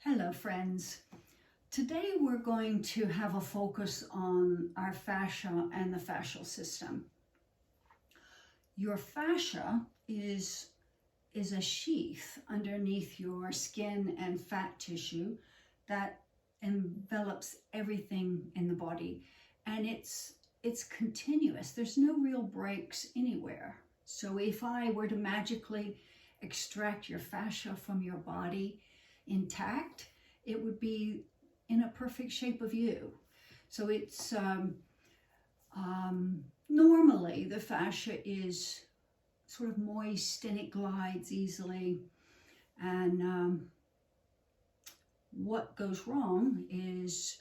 Hello friends. Today we're going to have a focus on our fascia and the fascial system. Your fascia is a sheath underneath your skin and fat tissue that envelops everything in the body, and it's continuous. There's no real breaks anywhere. So if I were to magically extract your fascia from your body intact, it would be in a perfect shape of you. So it's normally the fascia is sort of moist and it glides easily, and what goes wrong is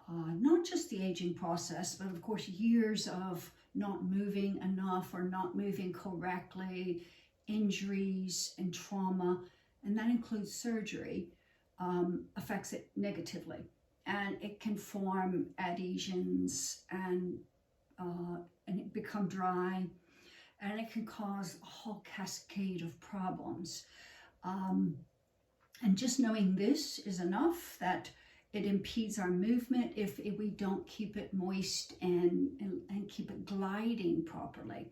not just the aging process, but of course years of not moving enough or not moving correctly, injuries and trauma, and that includes surgery, affects it negatively. And it can form adhesions and it become dry, and it can cause a whole cascade of problems. And just knowing this is enough, that it impedes our movement if we don't keep it moist and keep it gliding properly.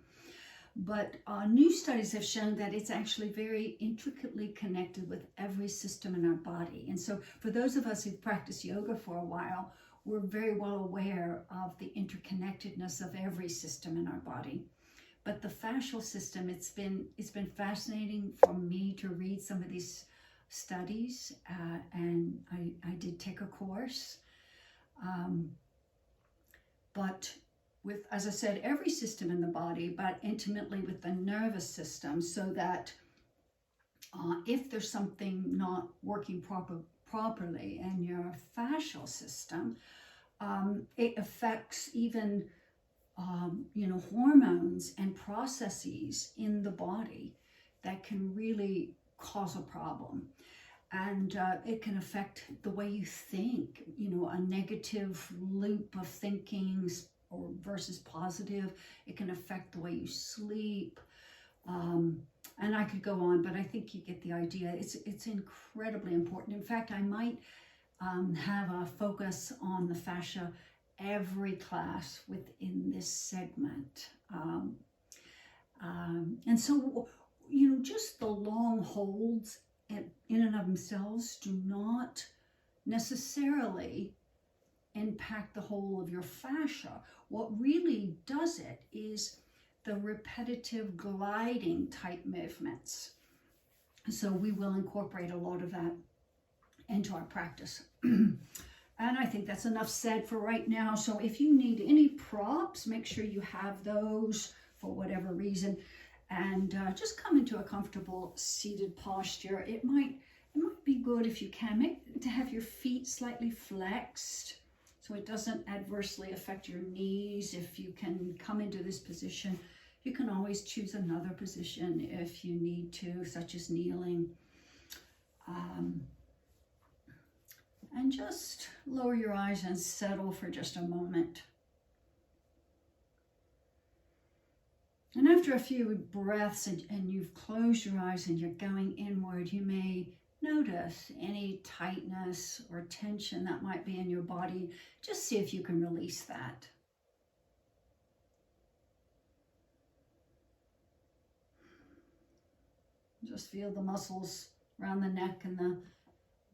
But new studies have shown that it's actually very intricately connected with every system in our body. And so for those of us who've practiced yoga for a while, we're very well aware of the interconnectedness of every system in our body. But the fascial system, it's been fascinating for me to read some of these studies, and I did take a course. But with, as I said, every system in the body, but intimately with the nervous system, so that if there's something not working properly in your fascial system, it affects even hormones and processes in the body that can really cause a problem. And it can affect the way you think, a negative loop of thinking or versus positive. It can affect the way you sleep. And I could go on, but I think you get the idea. It's incredibly important. In fact, I might have a focus on the fascia every class within this segment. And so, just the long holds in and of themselves do not necessarily impact the whole of your fascia. What really does it is the repetitive gliding type movements. So we will incorporate a lot of that into our practice. And I think that's enough said for right now. So if you need any props, make sure you have those for whatever reason, and just come into a comfortable seated posture. It might be good, if you can, to have your feet slightly flexed so it doesn't adversely affect your knees. If you can come into this position, you can always choose another position if you need to, such as kneeling. And just lower your eyes and settle for just a moment. And after a few breaths and you've closed your eyes and you're going inward, you may notice any tightness or tension that might be in your body. Just see if you can release that. Just feel the muscles around the neck and the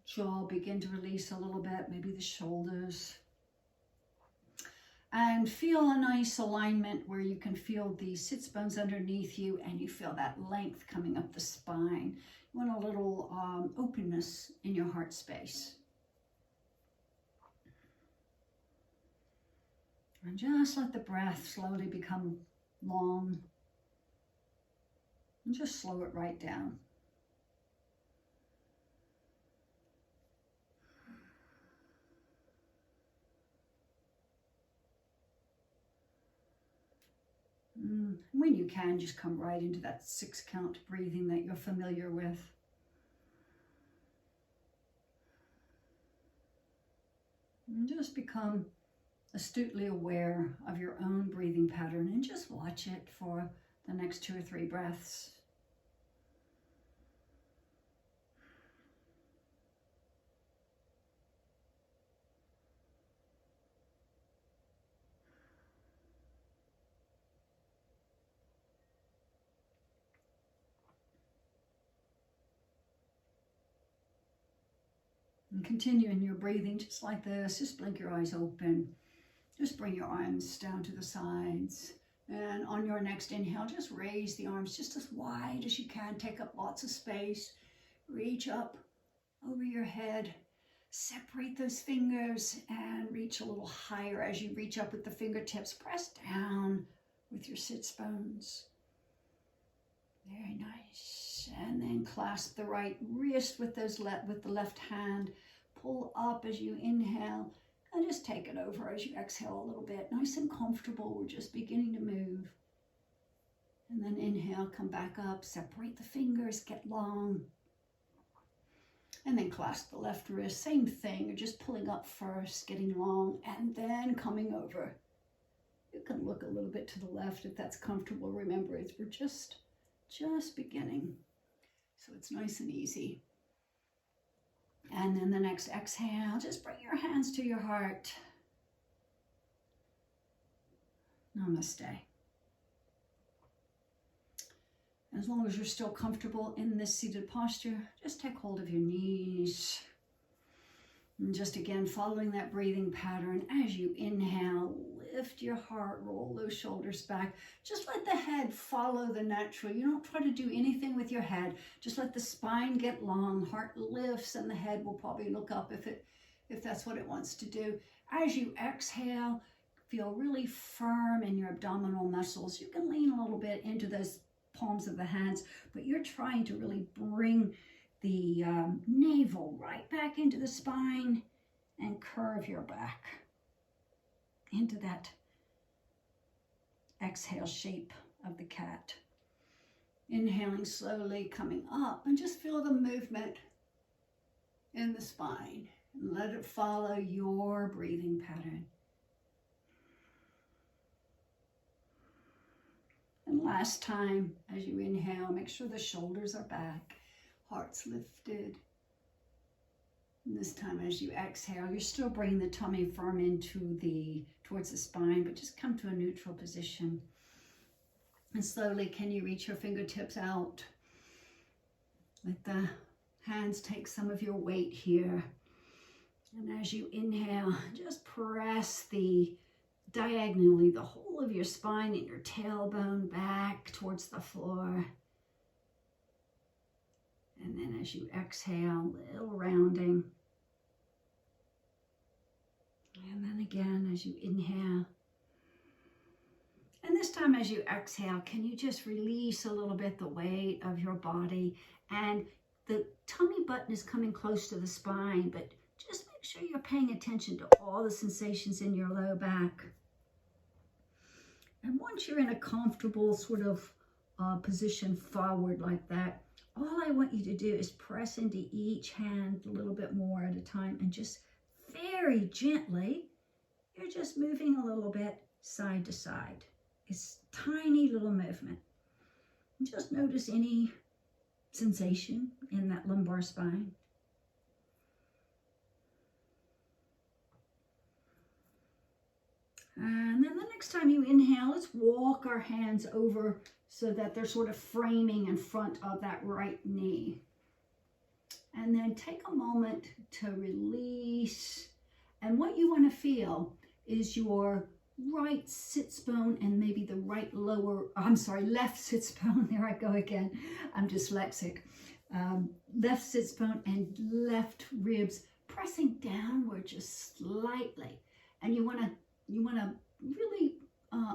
jaw begin to release a little bit, maybe the shoulders. And feel a nice alignment where you can feel the sits bones underneath you, and you feel that length coming up the spine. You want a little openness in your heart space. And just let the breath slowly become long. And just slow it right down. When you can, just come right into that 6-count breathing that you're familiar with. And just become astutely aware of your own breathing pattern, and just watch it for the next 2 or 3 breaths. And continuing your breathing just like this. Just blink your eyes open. Just bring your arms down to the sides. And on your next inhale, just raise the arms just as wide as you can. Take up lots of space. Reach up over your head. Separate those fingers and reach a little higher as you reach up with the fingertips. Press down with your sits bones. Very nice. And then clasp the right wrist with with the left hand. Pull up as you inhale. And just take it over as you exhale a little bit. Nice and comfortable. We're just beginning to move. And then inhale, come back up. Separate the fingers, get long. And then clasp the left wrist. Same thing. You're just pulling up first, getting long, and then coming over. You can look a little bit to the left if that's comfortable. Remember, we're just beginning. So it's nice and easy. And then the next exhale, just bring your hands to your heart. Namaste. As long as you're still comfortable in this seated posture, just take hold of your knees. And just again, following that breathing pattern, as you inhale, lift your heart, roll those shoulders back. Just let the head follow the natural. You don't try to do anything with your head. Just let the spine get long, heart lifts, and the head will probably look up if that's what it wants to do. As you exhale, feel really firm in your abdominal muscles. You can lean a little bit into those palms of the hands, but you're trying to really bring the navel right back into the spine and curve your back into that exhale shape of the cat. Inhaling slowly, coming up, and just feel the movement in the spine. And let it follow your breathing pattern. And last time, as you inhale, make sure the shoulders are back, heart's lifted. And this time, as you exhale, you're still bringing the tummy firm towards the spine, but just come to a neutral position. And slowly, can you reach your fingertips out? Let the hands take some of your weight here. And as you inhale, just press diagonally the whole of your spine and your tailbone back towards the floor. And then as you exhale, little rounding. And then again, as you inhale. And this time as you exhale, can you just release a little bit the weight of your body? And the tummy button is coming close to the spine, but just make sure you're paying attention to all the sensations in your low back. And once you're in a comfortable sort of position forward like that, all I want you to do is press into each hand a little bit more at a time, and just very gently, you're just moving a little bit side to side. It's tiny little movement. And just notice any sensation in that lumbar spine. And then the next time you inhale, let's walk our hands over so that they're sort of framing in front of that right knee. And then take a moment to release. And what you want to feel is your right sits bone and maybe the left sits bone. There I go again. I'm dyslexic. Left sits bone and left ribs pressing downward just slightly. And you want to really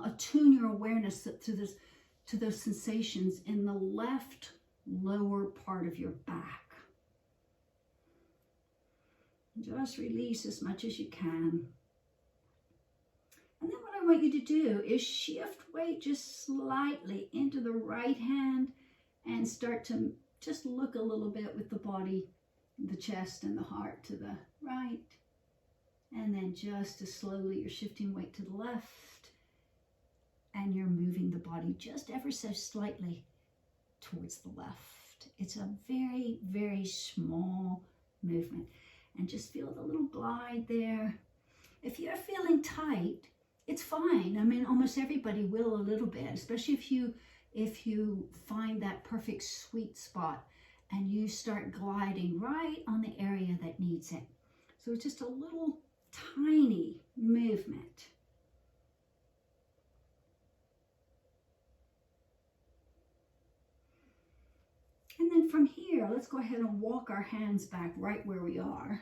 attune your awareness to those sensations in the left lower part of your back. Just release as much as you can. And then what I want you to do is shift weight just slightly into the right hand and start to just look a little bit with the body, the chest and the heart to the right. And then just as slowly you're shifting weight to the left, and you're moving the body just ever so slightly towards the left. It's a very, very small movement. And just feel the little glide there. If you're feeling tight, it's fine. I mean, almost everybody will a little bit, especially if you find that perfect sweet spot. and you start gliding right on the area that needs it. So it's just a little tiny movement. And then from here, let's go ahead and walk our hands back right where we are.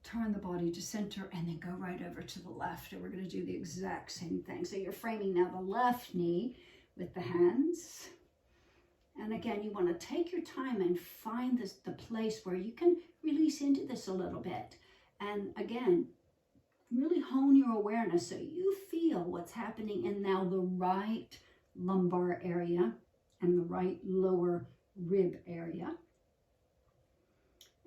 Turn the body to center and then go right over to the left. And we're going to do the exact same thing. So you're framing now the left knee with the hands. And again, you want to take your time and find the place where you can release into this a little bit. And again, really hone your awareness so you feel what's happening in now the right lumbar area and the right lower rib area.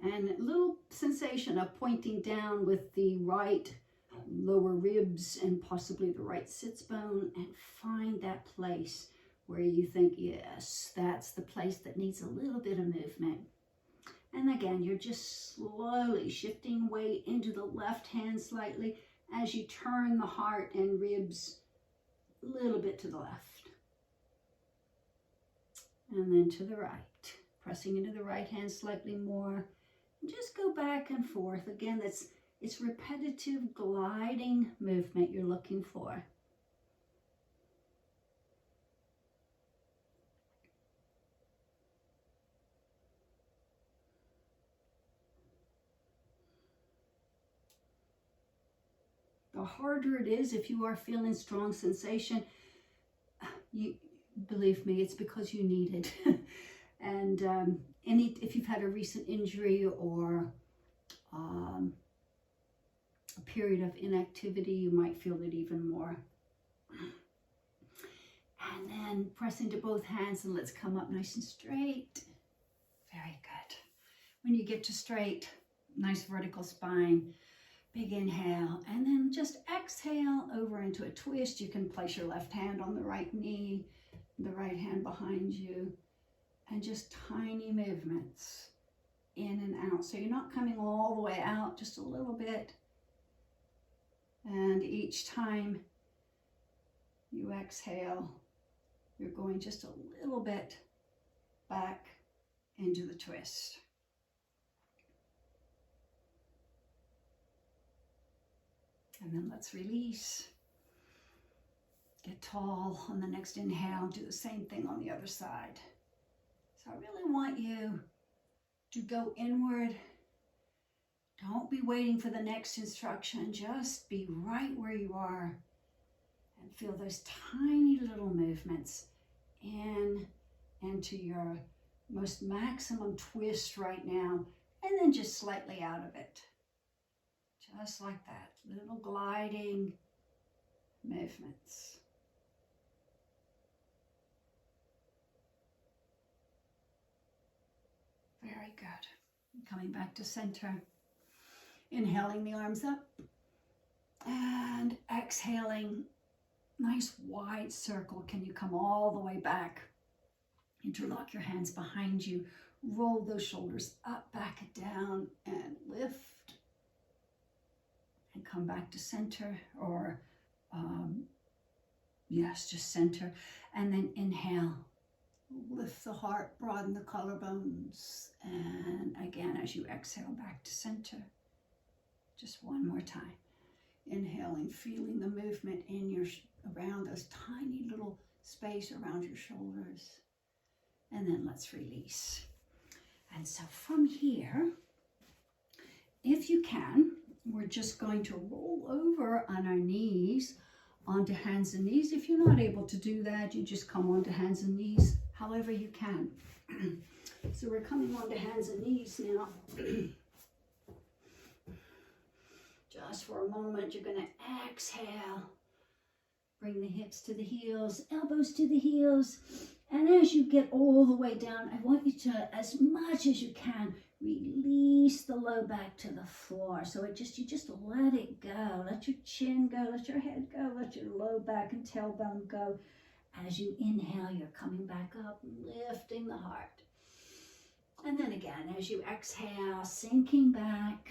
And a little sensation of pointing down with the right lower ribs and possibly the right sits bone, and find that place where you think, yes, that's the place that needs a little bit of movement. And again, you're just slowly shifting weight into the left hand slightly as you turn the heart and ribs a little bit to the left. And then to the right, pressing into the right hand slightly more. Just go back and forth. Again, it's repetitive gliding movement you're looking for. The harder it is, if you are feeling strong sensation, you believe me, it's because you need it. And if you've had a recent injury or a period of inactivity, you might feel it even more. And then press into both hands and let's come up nice and straight. Very good. When you get to straight, nice vertical spine, big inhale, and then just exhale over into a twist. You can place your left hand on the right knee, the right hand behind you, and just tiny movements in and out. So you're not coming all the way out, just a little bit. And each time you exhale, you're going just a little bit back into the twist. And then let's release. Get tall on the next inhale. Do the same thing on the other side. So I really want you to go inward. Don't be waiting for the next instruction. Just be right where you are and feel those tiny little movements in into your most maximum twist right now, and then just slightly out of it. Just like that, little gliding movements. Very good. Coming back to center. Inhaling the arms up and exhaling. Nice wide circle. Can you come all the way back? Interlock your hands behind you. Roll those shoulders up, back, and down, and lift. And come back to center, or yes, just center. And then inhale. Lift the heart, broaden the collarbones. And again, as you exhale, back to center. Just one more time. Inhaling, feeling the movement in your around those tiny little space around your shoulders. And then let's release. And so from here, if you can, we're just going to roll over on our knees onto hands and knees. If you're not able to do that, you just come onto hands and knees however you can. So we're coming onto hands and knees now. Just for a moment, you're going to exhale. Bring the hips to the heels, elbows to the heels. And as you get all the way down, I want you to, as much as you can, release the low back to the floor. So you just let it go. Let your chin go, let your head go, let your low back and tailbone go. As you inhale, you're coming back up, lifting the heart. And then again, as you exhale, sinking back.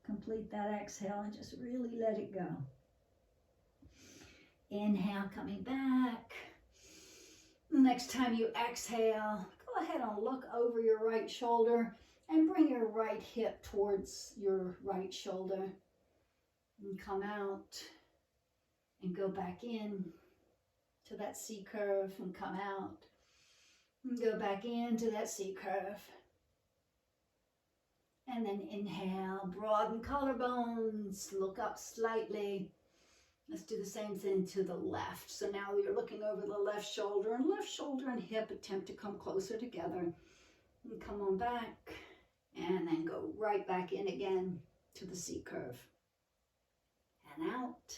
Complete that exhale and just really let it go. Inhale, coming back. Next time you exhale, go ahead and look over your right shoulder and bring your right hip towards your right shoulder. And come out and go back in to that C curve and come out. And go back into that C curve. And then inhale, broaden collarbones, look up slightly. Let's do the same thing to the left. So now you're looking over the left shoulder and hip attempt to come closer together. And come on back and then go right back in again to the C curve. And out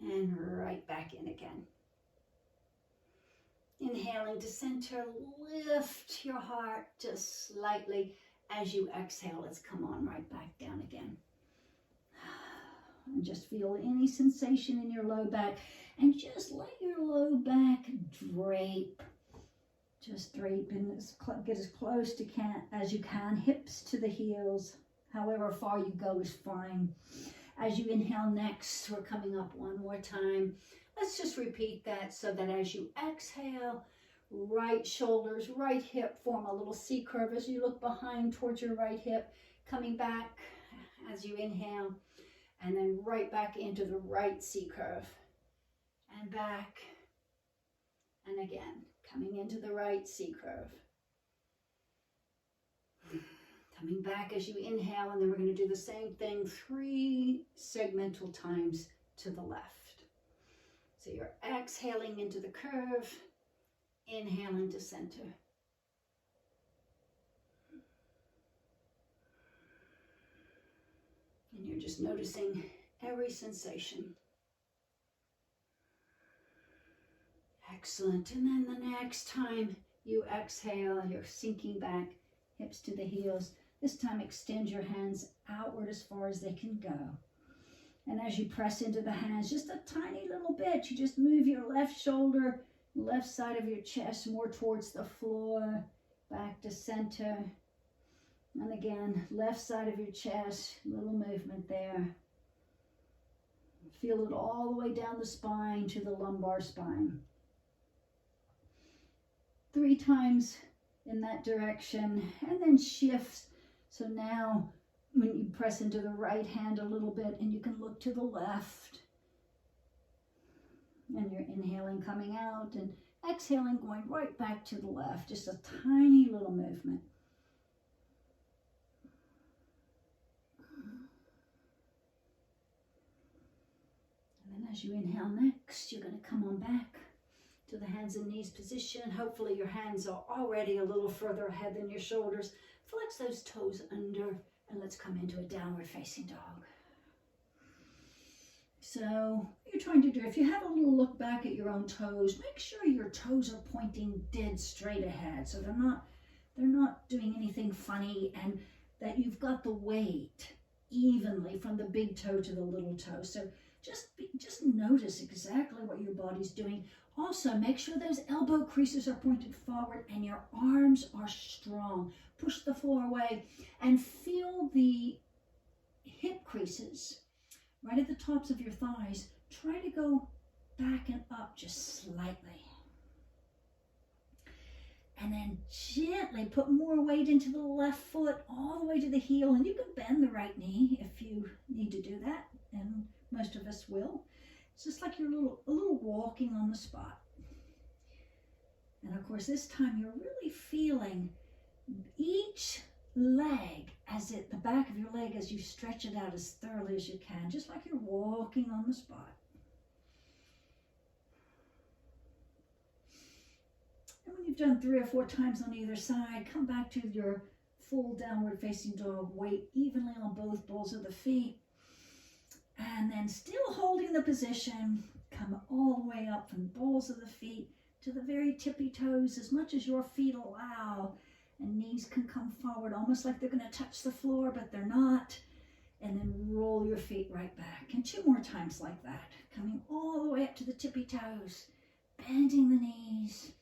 and right back in again. Inhaling to center, lift your heart just slightly. As you exhale, let's come on right back down again. And just feel any sensation in your low back. And just let your low back drape. Just drape and get as close to as you can. Hips to the heels. However far you go is fine. As you inhale next, we're coming up one more time. Let's just repeat that so that as you exhale, right shoulders, right hip form a little C curve as you look behind towards your right hip, coming back as you inhale, and then right back into the right C curve, and back, and again, coming into the right C curve. Coming back as you inhale, and then we're going to do the same thing 3 segmental times to the left. So you're exhaling into the curve, inhaling to center. And you're just noticing every sensation. Excellent. And then the next time you exhale, you're sinking back, hips to the heels. This time extend your hands outward as far as they can go. And as you press into the hands, just a tiny little bit, you just move your left shoulder, left side of your chest more towards the floor, back to center. And again, left side of your chest, little movement there. Feel it all the way down the spine to the lumbar spine. 3 times in that direction, and then shifts. So now when you press into the right hand a little bit, and you can look to the left, and you're inhaling, coming out, and exhaling, going right back to the left. Just a tiny little movement. And then as you inhale next, you're going to come on back to the hands and knees position. Hopefully your hands are already a little further ahead than your shoulders. Flex those toes under, and let's come into a downward facing dog. So what you're trying to do, if you have a little look back at your own toes, make sure your toes are pointing dead straight ahead, so they're not doing anything funny, and that you've got the weight evenly from the big toe to the little toe. So just notice exactly what your body's doing. Also, make sure those elbow creases are pointed forward and your arms are strong. Push the floor away and feel the hip creases right at the tops of your thighs. Try to go back and up just slightly. And then gently put more weight into the left foot all the way to the heel. And you can bend the right knee if you need to do that. And most of us will. It's just like you're a little walking on the spot. And of course, this time you're really feeling each leg, the back of your leg, as you stretch it out as thoroughly as you can, just like you're walking on the spot. And when you've done 3 or 4 times on either side, come back to your full downward facing dog, weight evenly on both balls of the feet. And then still holding the position, come all the way up from the balls of the feet to the very tippy toes, as much as your feet allow. And knees can come forward, almost like they're going to touch the floor, but they're not. And then roll your feet right back. And 2 more times like that, coming all the way up to the tippy toes, bending the knees,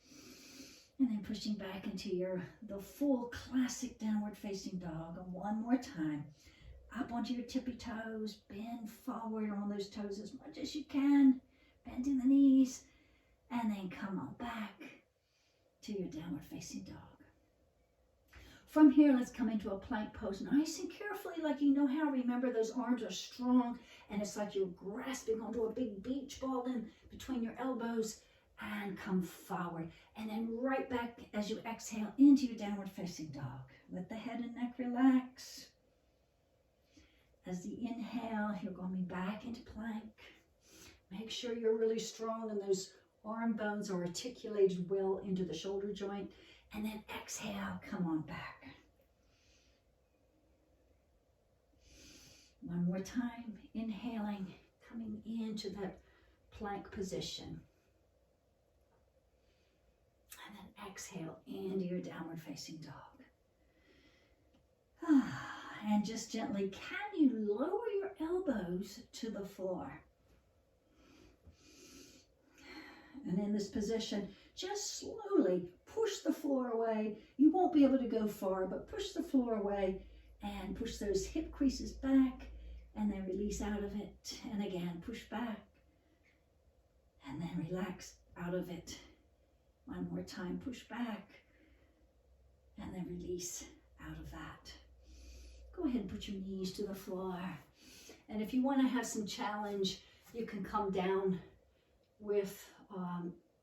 and then pushing back into the full classic downward facing dog. And 1 more time. Up onto your tippy toes, bend forward on those toes as much as you can, bending the knees, and then come on back to your downward facing dog. From here, let's come into a plank pose, nice and carefully, like you know how. Remember, those arms are strong, and it's like you're grasping onto a big beach ball in between your elbows, and come forward. And then right back as you exhale into your downward facing dog. Let the head and neck relax. As the inhale, you're going back into plank. Make sure you're really strong and those arm bones are articulated well into the shoulder joint. And then exhale, come on back. One more time, inhaling, coming into that plank position. And then exhale into your downward facing dog. And just gently, can you lower your elbows to the floor? And in this position, just slowly push the floor away. You won't be able to go far, but push the floor away and push those hip creases back and then release out of it. And again, push back and then relax out of it. One more time, push back and then release out of that. Go ahead and put your knees to the floor. And if you want to have some challenge, you can come down with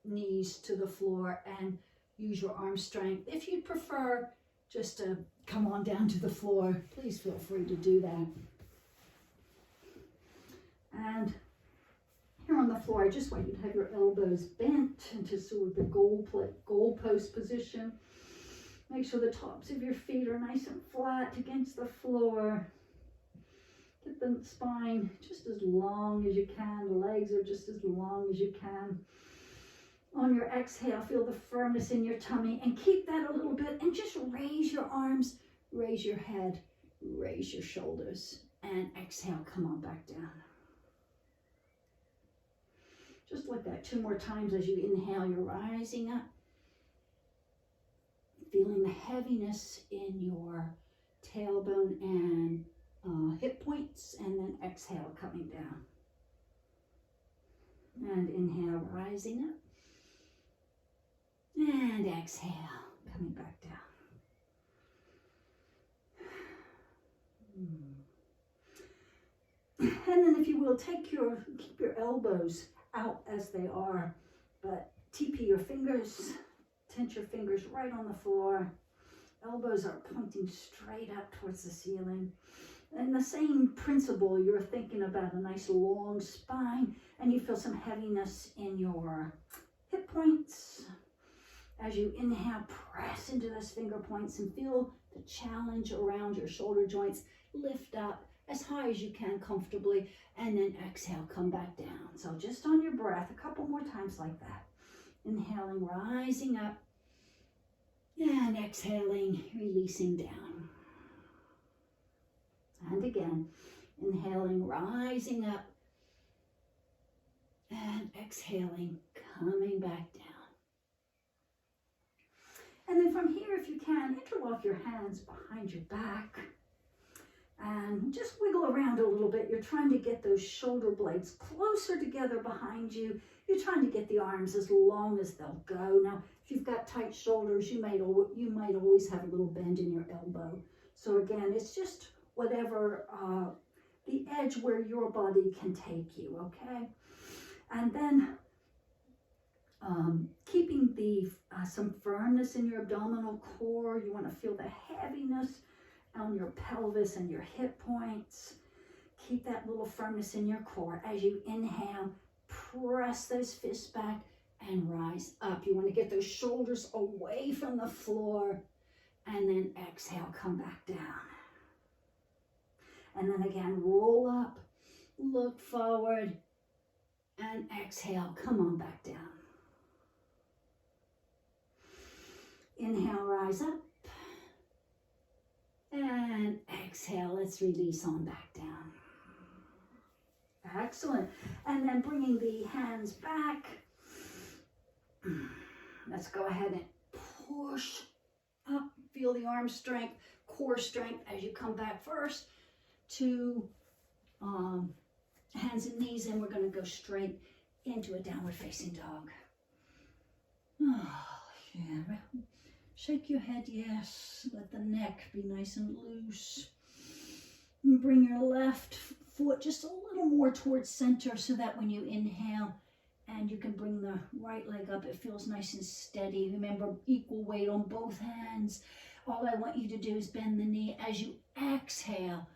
knees to the floor and use your arm strength. If you prefer just to come on down to the floor, please feel free to do that. And here on the floor, I just want you to have your elbows bent into sort of the goal post position. Make sure the tops of your feet are nice and flat against the floor. Get the spine just as long as you can. The legs are just as long as you can. On your exhale, feel the firmness in your tummy and keep that a little bit and just raise your arms, raise your head, raise your shoulders, and exhale, come on back down. Just like that 2 more times. As you inhale, you're rising up, feeling the heaviness in your tailbone and hip points, and then exhale, coming down. And inhale, rising up. And exhale, coming back down. And then if you will, keep your elbows out as they are, but TP your fingers, tense your fingers right on the floor. Elbows are pointing straight up towards the ceiling. And the same principle, you're thinking about a nice long spine, and you feel some heaviness in your hip points. As you inhale, press into those finger points and feel the challenge around your shoulder joints. Lift up as high as you can comfortably, and then exhale, come back down. So just on your breath, a couple more times like that. Inhaling, rising up, and exhaling, releasing down. And again, inhaling, rising up, and exhaling, coming back down. And then from here, if you can, interlock your hands behind your back and just wiggle around a little bit. You're trying to get those shoulder blades closer together behind you. You're trying to get the arms as long as they'll go. Now, if you've got tight shoulders, you might always have a little bend in your elbow. So again, it's just whatever the edge where your body can take you, okay? And then keeping some firmness in your abdominal core. You want to feel the heaviness on your pelvis and your hip points. Keep that little firmness in your core. As you inhale, press those fists back and rise up. You want to get those shoulders away from the floor, and then exhale, come back down. And then again, roll up, look forward, and exhale, come on back down. Inhale, rise up, and exhale, let's release on back down. Excellent. And then bringing the hands back, let's go ahead and push up. Feel the arm strength, core strength as you come back first to hands and knees, and we're going to go straight into a downward facing dog. Yeah. Shake your head, yes. Let the neck be nice and loose. And bring your left foot just a little more towards center so that when you inhale and you can bring the right leg up, it feels nice and steady. Remember, equal weight on both hands. All I want you to do is bend the knee. As you exhale,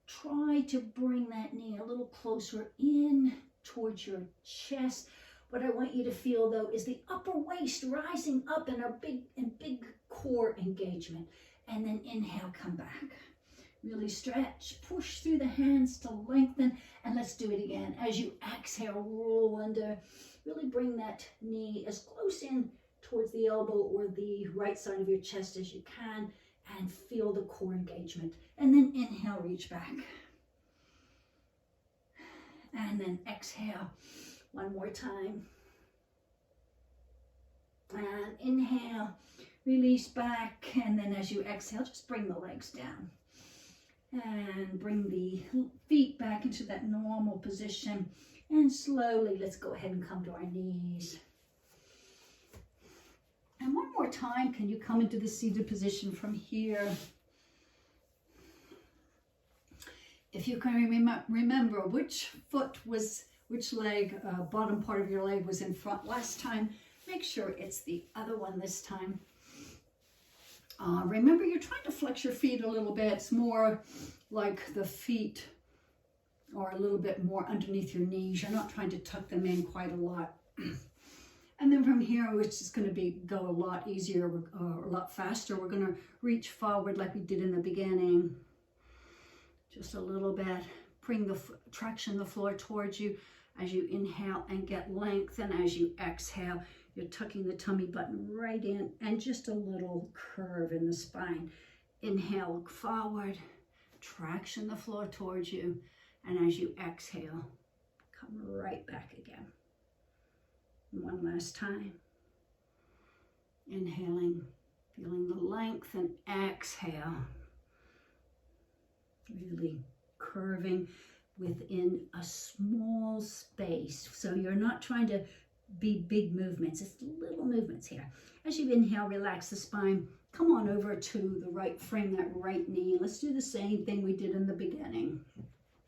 try to bring that knee a little closer in towards your chest. What I want you to feel though is the upper waist rising up in a big core engagement. And then inhale, come back. Really stretch, push through the hands to lengthen, and let's do it again. As you exhale, roll under. Really bring that knee as close in towards the elbow or the right side of your chest as you can, and feel the core engagement. And then inhale, reach back. And then exhale one more time. And inhale, release back, and then as you exhale, just bring the legs down. And bring the feet back into that normal position. And slowly, let's go ahead and come to our knees. And one more time, can you come into the seated position from here? If you can remember which leg, bottom part of your leg was in front last time, make sure it's the other one this time. Remember, you're trying to flex your feet a little bit. It's more like the feet are a little bit more underneath your knees. You're not trying to tuck them in quite a lot. And then from here, which is going to go a lot easier, a lot faster, we're going to reach forward like we did in the beginning. Just a little bit. Bring the traction the floor towards you as you inhale and get length. And as you exhale, you're tucking the tummy button right in and just a little curve in the spine. Inhale, look forward, traction the floor towards you. And as you exhale, come right back again. One last time. Inhaling, feeling the length, and exhale. Really curving within a small space. So you're not trying to be big movements, it's little movements here. As you inhale, relax the spine. Come on over to the right, frame that right knee. Let's do the same thing we did in the beginning.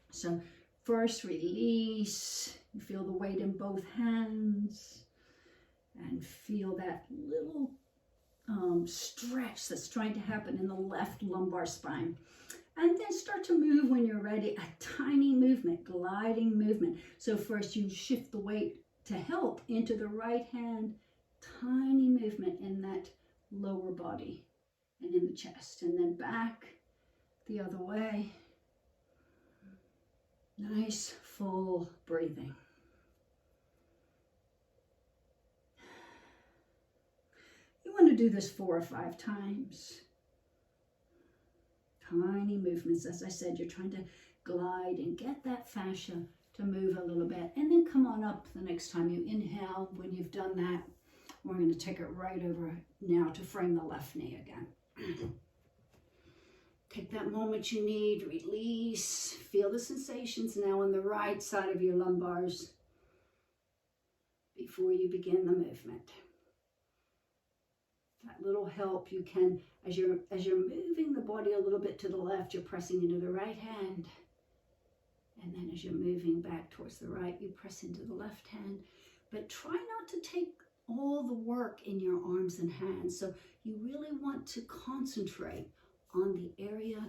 So first release, you feel the weight in both hands and feel that little stretch that's trying to happen in the left lumbar spine. And then start to move when you're ready, a tiny movement, gliding movement. So first you shift the weight to help into the right hand, tiny movement in that lower body and in the chest, and then back the other way. Nice full breathing. You want to do this 4 or 5 times. Tiny movements. As I said, you're trying to glide and get that fascia to move a little bit, and then come on up the next time you inhale. When you've done that, we're going to take it right over now to frame the left knee again. Take that moment you need, release, feel the sensations now on the right side of your lumbars before you begin the movement. That little help you can, as you're moving the body a little bit to the left, you're pressing into the right hand. And then as you're moving back towards the right, you press into the left hand. But try not to take all the work in your arms and hands. So you really want to concentrate on the area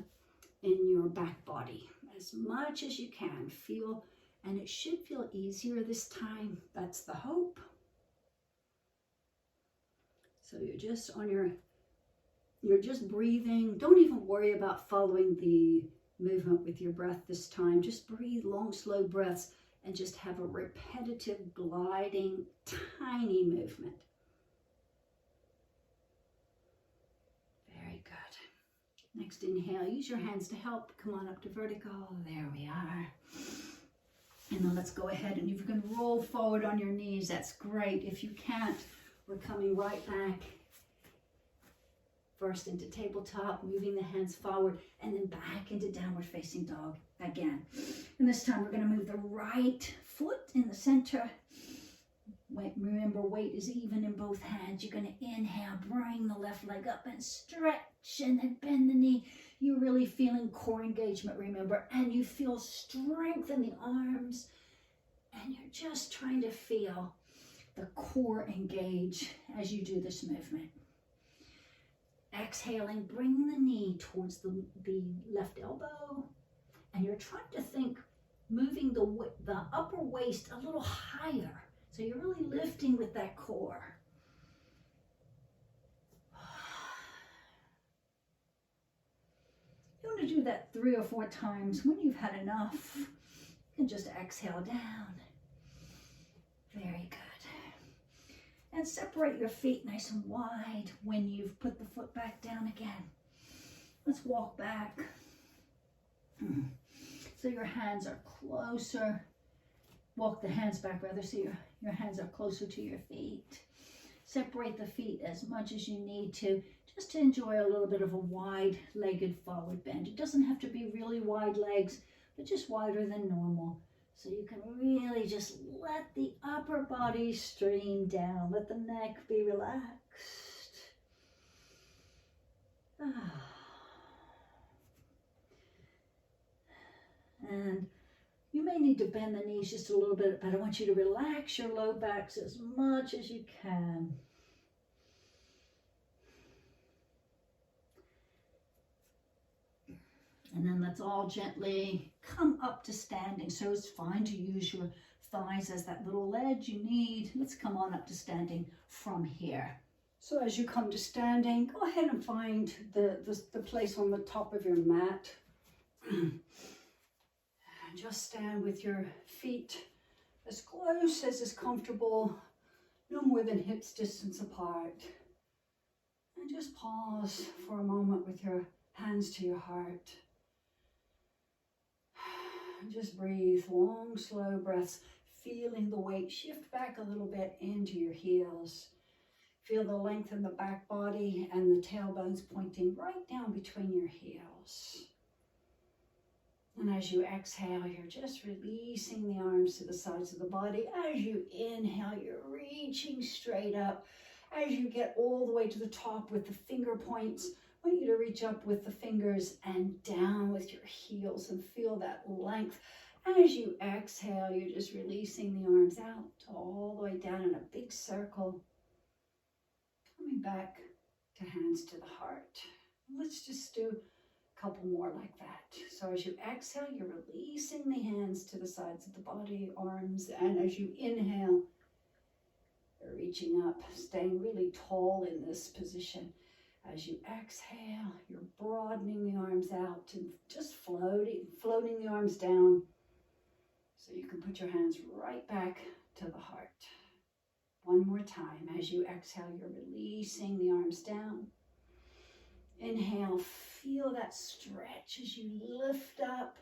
in your back body as much as you can. Feel, and it should feel easier this time. That's the hope. So you're just you're just breathing. Don't even worry about following the movement with your breath this time. Just breathe long, slow breaths and just have a repetitive, gliding, tiny movement. Very good. Next inhale, use your hands to help. Come on up to vertical. There we are. And then let's go ahead, and if you can roll forward on your knees, that's great. If you can't, we're coming right back. First into tabletop, moving the hands forward, and then back into downward facing dog again. And this time we're going to move the right foot in the center. Remember, weight is even in both hands. You're going to inhale, bring the left leg up and stretch, and then bend the knee. You're really feeling core engagement, remember, and you feel strength in the arms, and you're just trying to feel the core engage as you do this movement. Exhaling, bring the knee towards the left elbow, and you're trying to think moving the upper waist a little higher. So you're really lifting with that core. You want to do that 3 or 4 times. When you've had enough, you can just exhale down. Very good. And separate your feet nice and wide when you've put the foot back down again. Let's walk back. So your hands are closer. Walk the hands back rather, so your hands are closer to your feet. Separate the feet as much as you need to, just to enjoy a little bit of a wide-legged forward bend. It doesn't have to be really wide legs, but just wider than normal. So you can really just let the upper body stream down. Let the neck be relaxed. And you may need to bend the knees just a little bit, but I want you to relax your low backs as much as you can. And then let's all gently come up to standing. So it's fine to use your thighs as that little ledge you need. Let's come on up to standing from here. So as you come to standing, go ahead and find the place on the top of your mat. Just stand with your feet as close as is comfortable, no more than hips distance apart. And just pause for a moment with your hands to your heart. And just breathe, long, slow breaths, feeling the weight shift back a little bit into your heels. Feel the length in the back body and the tailbones pointing right down between your heels. And as you exhale, you're just releasing the arms to the sides of the body. As you inhale, you're reaching straight up. As you get all the way to the top with the finger points, I want you to reach up with the fingers and down with your heels and feel that length. As you exhale, you're just releasing the arms out all the way down in a big circle. Coming back to hands to the heart. Let's just do couple more like that. So as you exhale, you're releasing the hands to the sides of the body, arms, and as you inhale, you're reaching up, staying really tall in this position. As you exhale, you're broadening the arms out and just floating the arms down so you can put your hands right back to the heart. One more time. As you exhale, you're releasing the arms down. Inhale, feel that stretch as you lift up.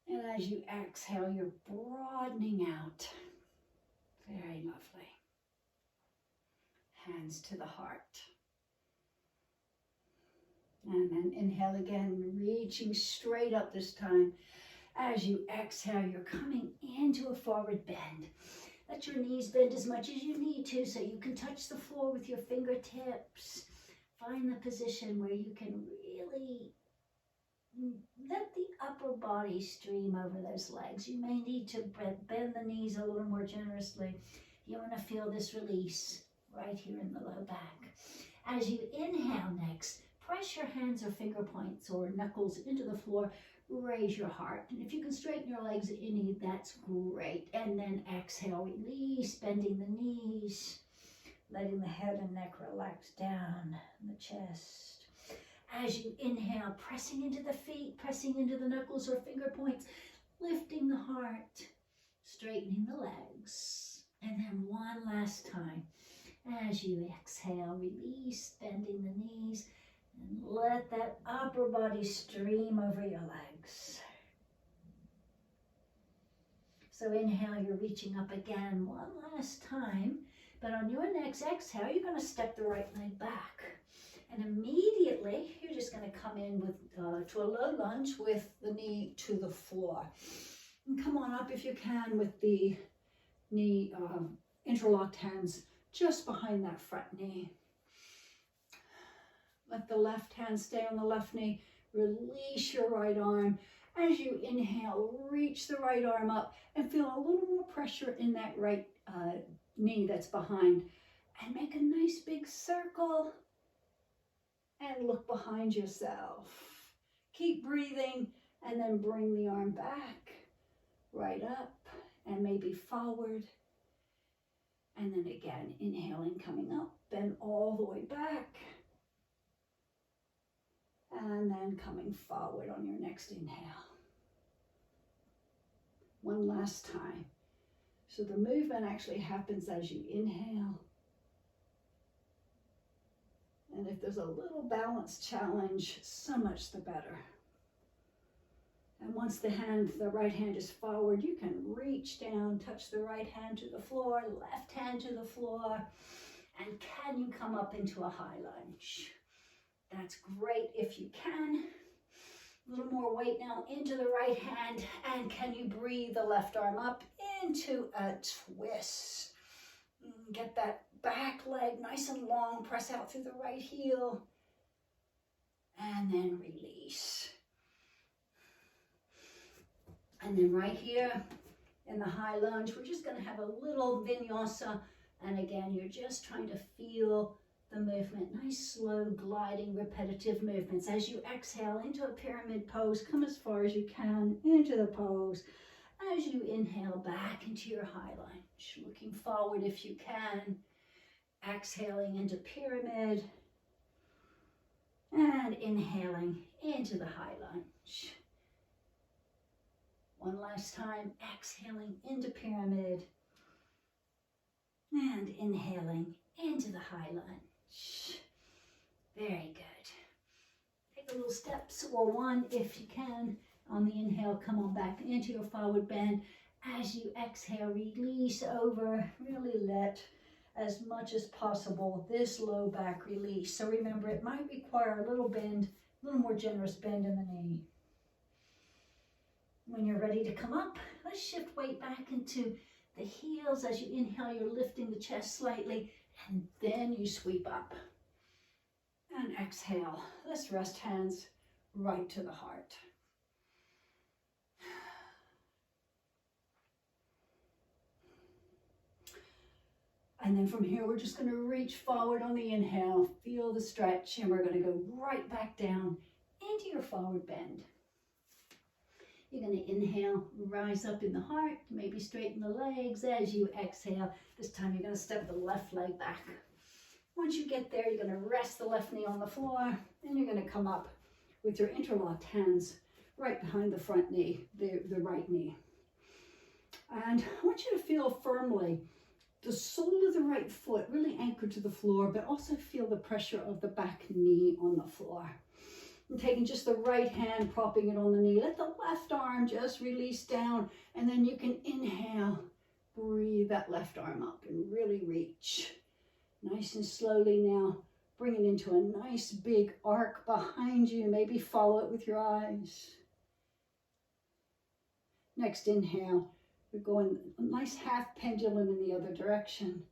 And as you exhale, you're broadening out. Very lovely. Hands to the heart. And then inhale again, reaching straight up this time. As you exhale, you're coming into a forward bend. Let your knees bend as much as you need to so you can touch the floor with your fingertips. Find the position where you can really let the upper body stream over those legs. You may need to bend the knees a little more generously. You want to feel this release right here in the low back. As you inhale next, press your hands or finger points or knuckles into the floor. Raise your heart. And if you can straighten your legs any, that's great. And then exhale, release, bending the knees. Letting the head and neck relax down in the chest. As you inhale, pressing into the feet, pressing into the knuckles or finger points, lifting the heart, straightening the legs. And then one last time. As you exhale, release, bending the knees, and let that upper body stream over your legs. So inhale, you're reaching up again one last time. But on your next exhale, you're going to step the right leg back. And immediately, you're just going to come in with to a low lunge with the knee to the floor. And come on up if you can with the knee interlocked hands just behind that front knee. Let the left hand stay on the left knee. Release your right arm. As you inhale, reach the right arm up and feel a little more pressure in that right knee that's behind. And make a nice big circle and look behind yourself. Keep breathing and then bring the arm back, right up and maybe forward. And then again, inhaling, coming up, then all the way back. And then coming forward on your next inhale. One last time. So the movement actually happens as you inhale. And if there's a little balance challenge, so much the better. And once the right hand is forward, you can reach down, touch the right hand to the floor, left hand to the floor, and can you come up into a high lunge? That's great if you can. A little more weight now into the right hand, and can you breathe the left arm up into a twist? Get that back leg nice and long, press out through the right heel, and then release. And then right here in the high lunge, we're just going to have a little vinyasa, and again, you're just trying to feel the movement, nice, slow, gliding, repetitive movements. As you exhale into a pyramid pose, come as far as you can into the pose. As you inhale back into your high lunge, looking forward if you can, exhaling into pyramid, and inhaling into the high lunge. One last time, exhaling into pyramid, and inhaling into the high lunge. Very good. Take a little steps, or one if you can. On the inhale, come on back into your forward bend. As you exhale, release over. Really let as much as possible this low back release. So remember, it might require a little bend, a little more generous bend in the knee. When you're ready to come up, let's shift weight back into the heels. As you inhale, you're lifting the chest slightly, and then you sweep up. And exhale. Let's rest hands right to the heart. And then from here, we're just going to reach forward on the inhale, feel the stretch, and we're going to go right back down into your forward bend. You're going to inhale, rise up in the heart, maybe straighten the legs. As you exhale, this time you're going to step the left leg back. Once you get there, you're going to rest the left knee on the floor, and you're going to come up with your interlocked hands right behind the front knee, the right knee. And I want you to feel firmly the sole of the right foot really anchored to the floor, but also feel the pressure of the back knee on the floor. And taking just the right hand, propping it on the knee. Let the left arm just release down, and then you can inhale, breathe that left arm up and really reach. Nice and slowly now, bring it into a nice big arc behind you. Maybe follow it with your eyes. Next inhale, we're going a nice half pendulum in the other direction.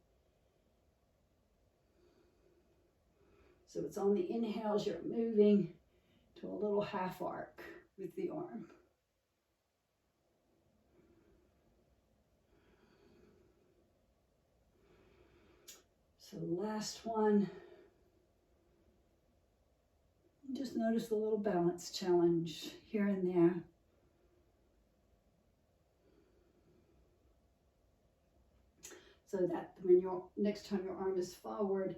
So it's on the inhales, you're moving to a little half arc with the arm. So last one. Just notice the little balance challenge here and there. So that when next time your arm is forward,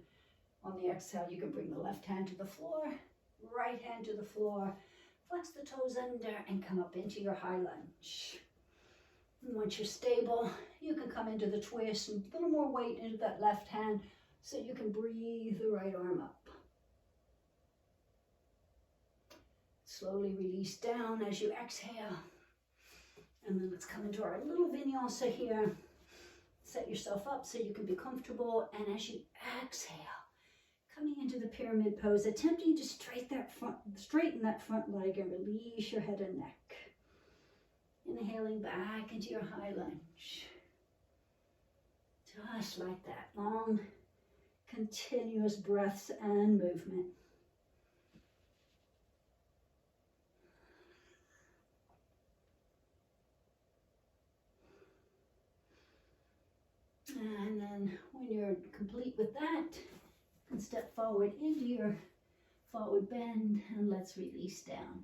on the exhale, you can bring the left hand to the floor, right hand to the floor, flex the toes under, and come up into your high lunge. And once you're stable, you can come into the twist and a little more weight into that left hand so you can breathe the right arm up. Slowly release down as you exhale. And then let's come into our little vinyasa here. Set yourself up so you can be comfortable. And as you exhale, coming into the pyramid pose, attempting to straighten that front leg and release your head and neck. Inhaling back into your high lunge. Just like that, long, continuous breaths and movement. And then when you're complete with that, you can step forward into your forward bend and let's release down.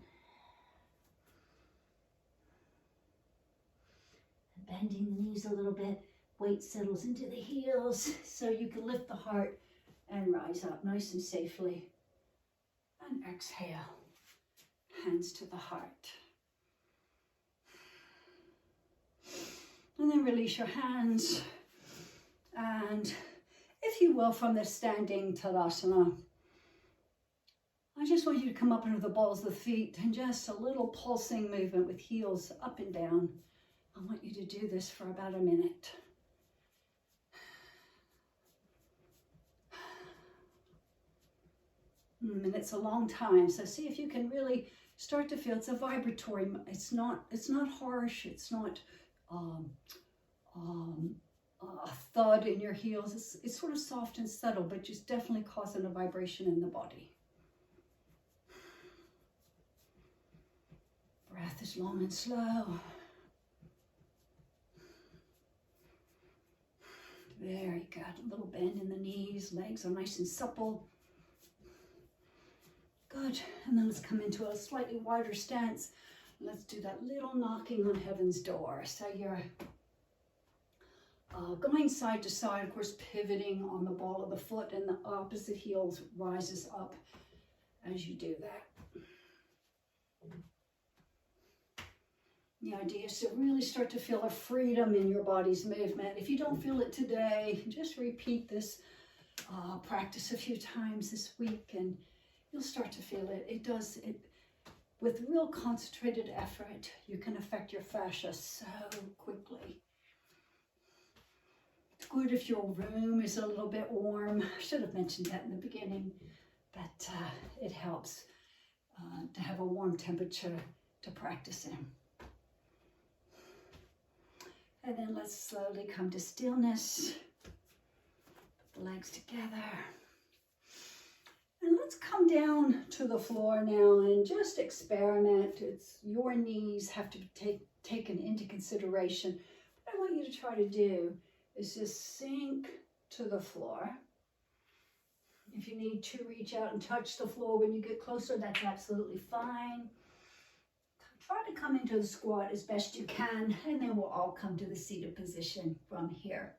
Bending the knees a little bit, weight settles into the heels so you can lift the heart and rise up nice and safely. And exhale, hands to the heart. And then release your hands. And if you will, from the standing Tadasana, I just want you to come up into the balls of the feet and just a little pulsing movement with heels up and down. I want you to do this for about a minute. And it's a long time, so see if you can really start to feel it's a vibratory. It's not harsh. It's not a thud in your heels. It's sort of soft and subtle, but just definitely causing a vibration in the body. Breath is long and slow. Very good. A little bend in the knees. Legs are nice and supple. Good. And then let's come into a slightly wider stance. Let's do that little knocking on heaven's door. So you're going side to side, of course, pivoting on the ball of the foot, and the opposite heel rises up as you do that. The idea is to really start to feel a freedom in your body's movement. If you don't feel it today, just repeat this practice a few times this week and you'll start to feel it. It does it with real concentrated effort. You can affect your fascia so quickly. It's good if your room is a little bit warm. I should have mentioned that in the beginning, but it helps to have a warm temperature to practice in. And then let's slowly come to stillness. Put the legs together. And let's come down to the floor now and just experiment. It's your knees have to be taken into consideration. What I want you to try to do is just sink to the floor. If you need to reach out and touch the floor when you get closer, that's absolutely fine. Try to come into the squat as best you can, and then we'll all come to the seated position from here.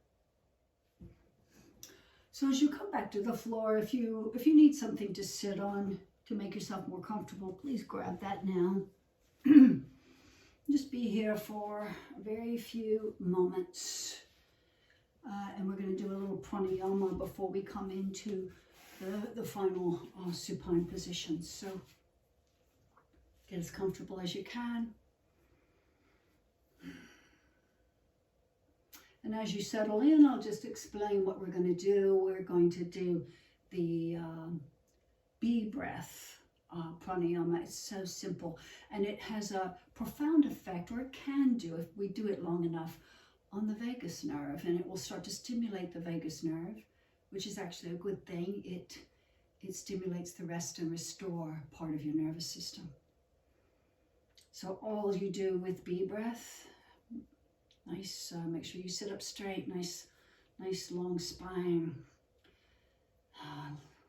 So as you come back to the floor, if you need something to sit on to make yourself more comfortable, please grab that now. Just be here for a very few moments. And we're going to do a little pranayama before we come into the final supine position. So get as comfortable as you can. And as you settle in, I'll just explain what we're going to do. We're going to do the bee breath pranayama. It's so simple, and it has a profound effect, or it can do if we do it long enough, on the vagus nerve, and it will start to stimulate the vagus nerve, which is actually a good thing. It stimulates the rest and restore part of your nervous system. So all you do with bee breath, nice, make sure you sit up straight, nice long spine,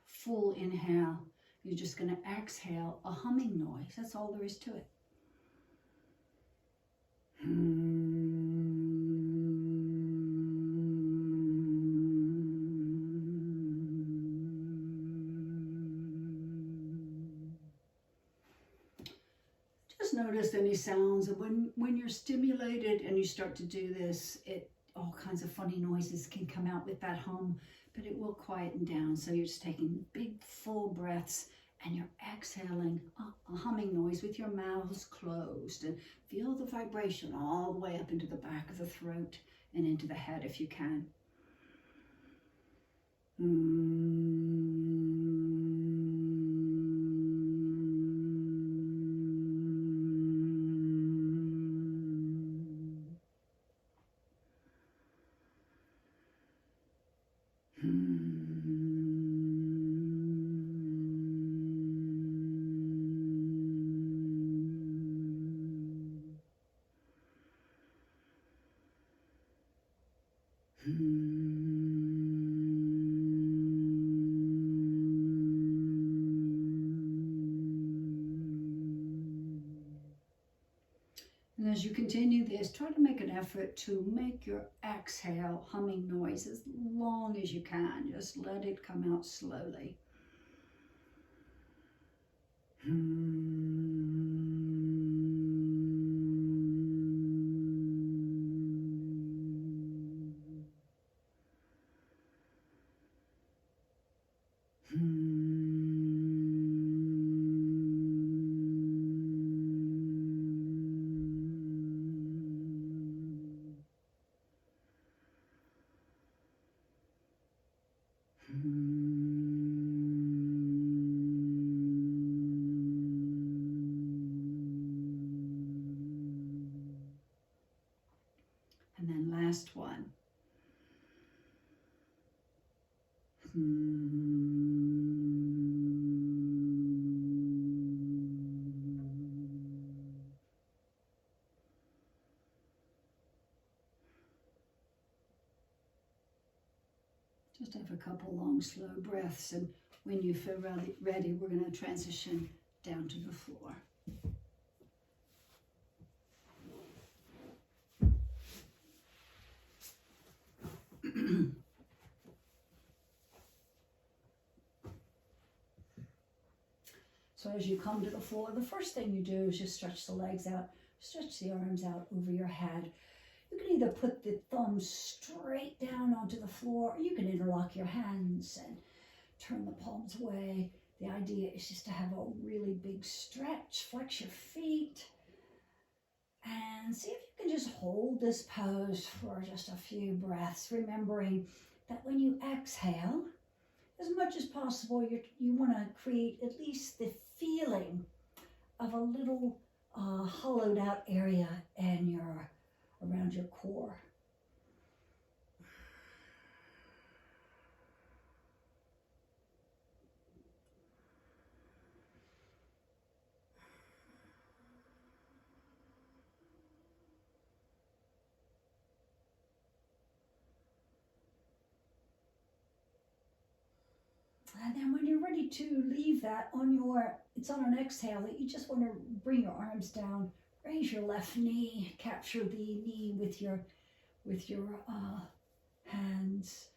full inhale. You're just going to exhale a humming noise. That's all there is to it. Just notice any sounds, and when you're stimulated and you start to do this, all kinds of funny noises can come out with that hum, but it will quieten down. So you're just taking big full breaths and you're exhaling a humming noise with your mouths closed, and feel the vibration all the way up into the back of the throat and into the head if you can. And as you continue this, try to make an effort to make your exhale humming noise as long as you can. Just let it come out slowly. And then last one. Just have a couple long, slow breaths, and when you feel ready, we're going to transition down to the floor. So as you come to the floor, the first thing you do is just stretch the legs out, stretch the arms out over your head. You can either put the thumbs straight down onto the floor, or you can interlock your hands and turn the palms away. The idea is just to have a really big stretch, flex your feet, and see if you can just hold this pose for just a few breaths, remembering that when you exhale, as much as possible, you want to create at least the feeling of a little hollowed out area in around your core. And then when you're ready to leave that it's on an exhale that you just want to bring your arms down, raise your left knee, capture the knee with your hands,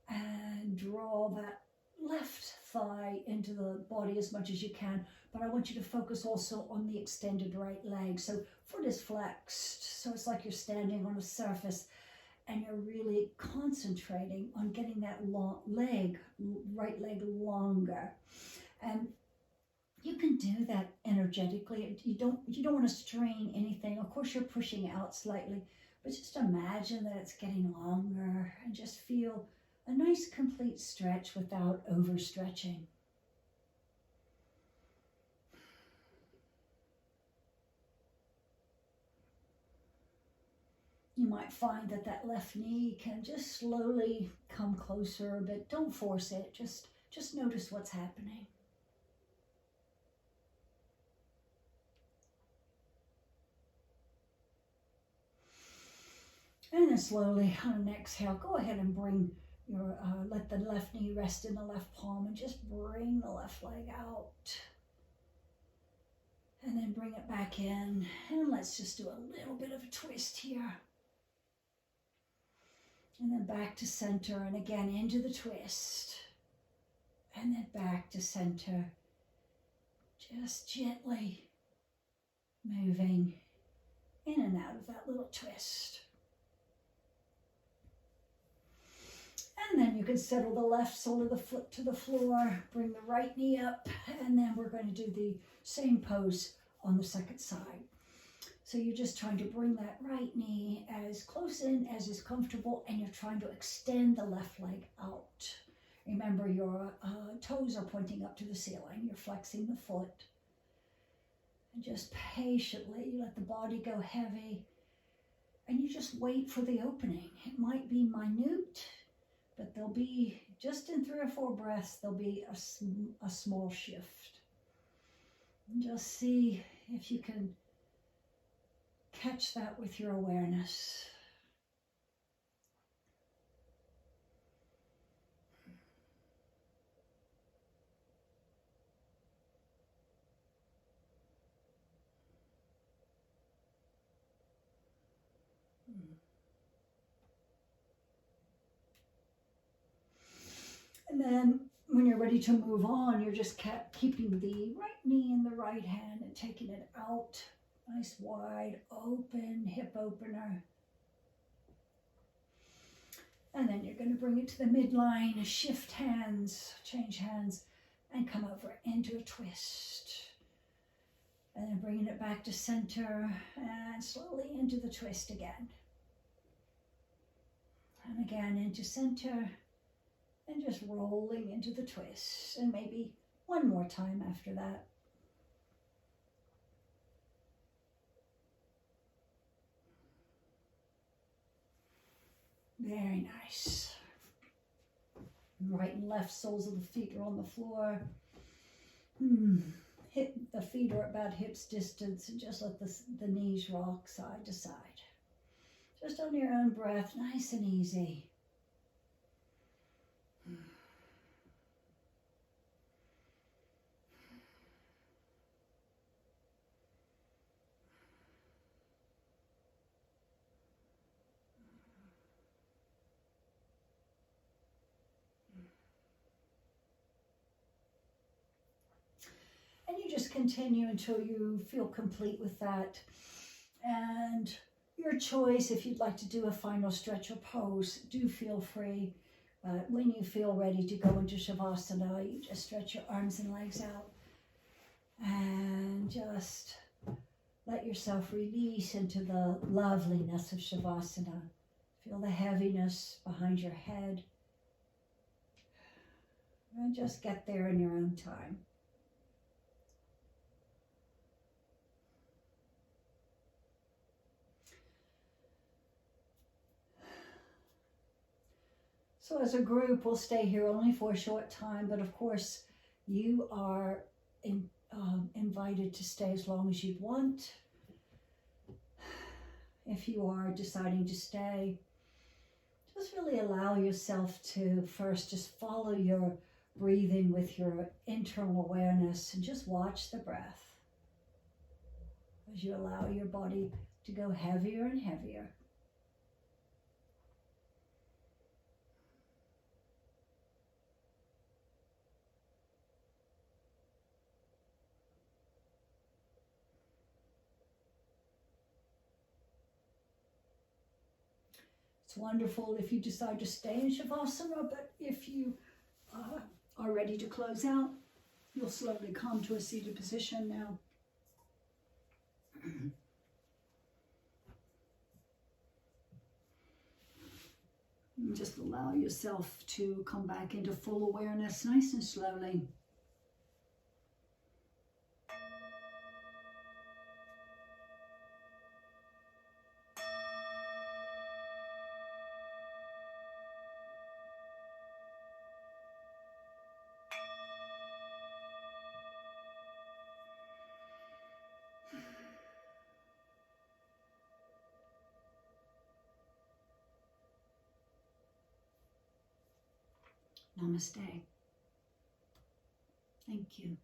and draw that left thigh into the body as much as you can. But I want you to focus also on the extended right leg. So foot is flexed, so it's like you're standing on a surface, and you're really concentrating on getting that right leg longer. And you can do that energetically. You don't want to strain anything. Of course, you're pushing out slightly, but just imagine that it's getting longer and just feel a nice complete stretch without overstretching. You might find that left knee can just slowly come closer, but don't force it. Just notice what's happening. And then slowly on an exhale, go ahead and bring let the left knee rest in the left palm and just bring the left leg out. And then bring it back in. And let's just do a little bit of a twist here. And then back to center, and again into the twist. And then back to center. Just gently moving in and out of that little twist. And then you can settle the left sole of the foot to the floor, bring the right knee up, and then we're going to do the same pose on the second side. So you're just trying to bring that right knee as close in as is comfortable, and you're trying to extend the left leg out. Remember, your toes are pointing up to the ceiling. You're flexing the foot. And just patiently let the body go heavy, and you just wait for the opening. It might be minute, but there'll be, just in 3 or 4 breaths, there'll be a small shift. And just see if you can catch that with your awareness. then when you're ready to move on, you're just keeping the right knee in the right hand and taking it out. Nice wide open hip opener. And then you're going to bring it to the midline, shift hands, change hands, and come over into a twist. And then bringing it back to center and slowly into the twist again. And again into center and just rolling into the twist. And maybe one more time after that. Very nice. Right and left soles of the feet are on the floor. The feet are about hips distance and just let the knees rock side to side. Just on your own breath, nice and easy. And you just continue until you feel complete with that. And your choice, if you'd like to do a final stretch or pose, do feel free. When you feel ready to go into Shavasana, you just stretch your arms and legs out and just let yourself release into the loveliness of Shavasana. Feel the heaviness behind your head. And just get there in your own time. So as a group, we'll stay here only for a short time, but of course, you are invited to stay as long as you'd want. If you are deciding to stay, just really allow yourself to first just follow your breathing with your internal awareness and just watch the breath as you allow your body to go heavier and heavier. It's wonderful if you decide to stay in Shavasana, but if you are ready to close out, you'll slowly come to a seated position now. And just allow yourself to come back into full awareness, nice and slowly. Namaste. Thank you.